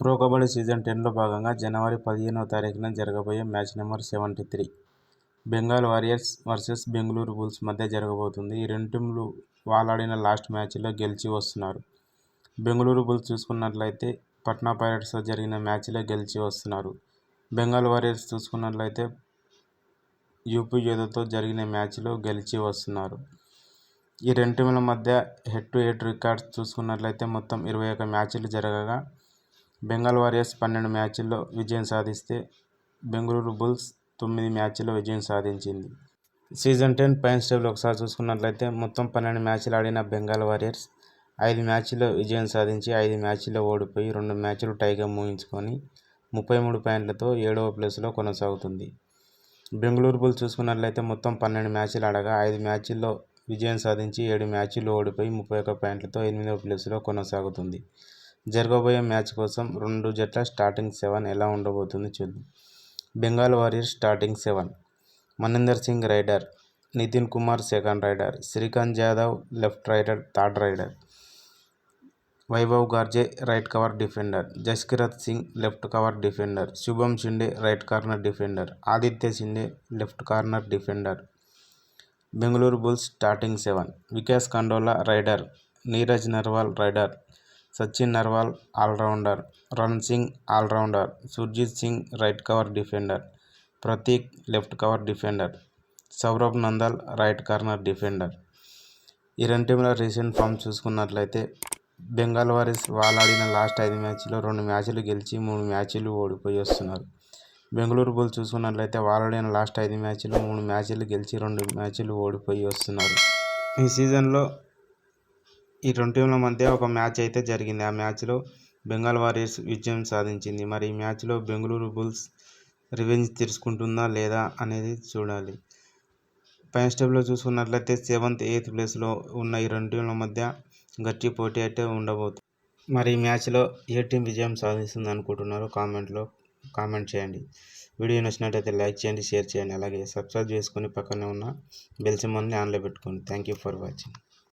Pro kabaddi season 10లో భాగంగా జనవరి 15వ తారీఖున జరగబోయే match number 73 Bengal warriors versus Bengaluru bulls మధ్య జరగబోతుంది. ఈ రెండు టీంలు వాళ్ళాడిన లాస్ట్ మ్యాచ్లో గెలిచి వస్తున్నారు. బెంగళూరు బుల్స్ చూసుకున్నట్లయితే పట్నా పైరేట్స్తో జరిగిన మ్యాచ్లో గెలిచి వస్తున్నారు. బెంగాల్ వారియర్స్ చూసుకున్నట్లయితే యూపీ యోధాతో జరిగిన మ్యాచ్లో గెలిచి వస్తున్నారు. ఈ రెండు టీంల మధ్య హెడ్ టు హెడ్ రికార్డ్స్ చూసుకున్నట్లయితే మొత్తం 21 మ్యాచ్లు జరగగా బెంగాల్ వారియర్స్ 12 మ్యాచ్ల్లో విజయం సాధిస్తే బెంగళూరు బుల్స్ 9 మ్యాచ్ల్లో విజయం సాధించింది. సీజన్ 10 పాయింట్స్ టేబుల్ ఒకసారి చూసుకున్నట్లయితే మొత్తం 12 మ్యాచ్లు ఆడిన బెంగాల్ వారియర్స్ 5 మ్యాచ్ల్లో విజయం సాధించి 5 మ్యాచ్ల్లో ఓడిపోయి 2 మ్యాచ్లు టైగా ముగించుకొని 33 పాయింట్లతో 7వ ప్లేస్లో కొనసాగుతుంది. బెంగళూరు బుల్స్ చూసుకున్నట్లయితే మొత్తం 12 మ్యాచ్లు ఆడగా 5 మ్యాచ్ల్లో విజయం సాధించి 7 మ్యాచ్ల్లో ఓడిపోయి 31 పాయింట్లతో 8వ ప్లేస్లో కొనసాగుతుంది. జరగబోయే మ్యాచ్ కోసం రెండు జట్ల స్టార్టింగ్ 7 ఎలా ఉండబోతుందో చూద్దాం. Bengal warriors starting 7: Maninder Singh raider, Nitin Kumar second raider, Srikanth Jadhav left raider third raider, Vaibhav Garje right cover defender, Jaskirat Singh left cover defender, Shubham Shinde right corner defender, Aditya Shinde left corner defender. Bengaluru bulls starting 7: Vikash Khandola raider, Neeraj Narwal raider, Sachin Narwal all rounder, Ran Singh all rounder, Surjeet Singh right cover defender, Prateek left cover defender, Saurabh Nandal right corner defender. ఈ రెండు టీంల recent form చూసుకున్నట్లయితే Bengal warriors వాళ్ళాడిన last 5 మ్యాచ్ల్లో 2 మ్యాచ్లు గెలిచి 3 మ్యాచ్లు ఓడిపోయి వస్తున్నారు. Bengaluru bulls చూసుకున్నట్లయితే వాళ్ళాడిన లాస్ట్ 5 మ్యాచ్ల్లో 3 మ్యాచ్లు గెలిచి 2 మ్యాచ్లు ఓడిపోయి వస్తున్నారు. ఈ సీజన్లో ఈ రెండు టీంల మధ్య ఒక మ్యాచ్ అయితే జరిగింది. ఆ మ్యాచ్లో బెంగాల్ వారియర్స్ విజయం సాధించింది. మరి ఈ మ్యాచ్లో బెంగళూరు బుల్స్ రివెంజ్ తీర్చుకుంటుందా లేదా అనేది చూడాలి. పాయింట్స్ టేబుల్లో చూసుకున్నట్లయితే 7th, 8th ప్లేస్లో ఉన్న ఈ రెండు టీంల మధ్య గట్టి పోటీ అయితే ఉండబోతుంది. మరి ఈ మ్యాచ్లో ఏ టీం విజయం సాధిస్తుంది అనుకుంటున్నారో కామెంట్ చేయండి. వీడియో నచ్చినట్లయితే లైక్ చేయండి, షేర్ చేయండి. అలాగే సబ్స్క్రైబ్ చేసుకొని పక్కనే ఉన్న బెల్ సింబల్ని ఆన్లో పెట్టుకోండి. Thank you for watching.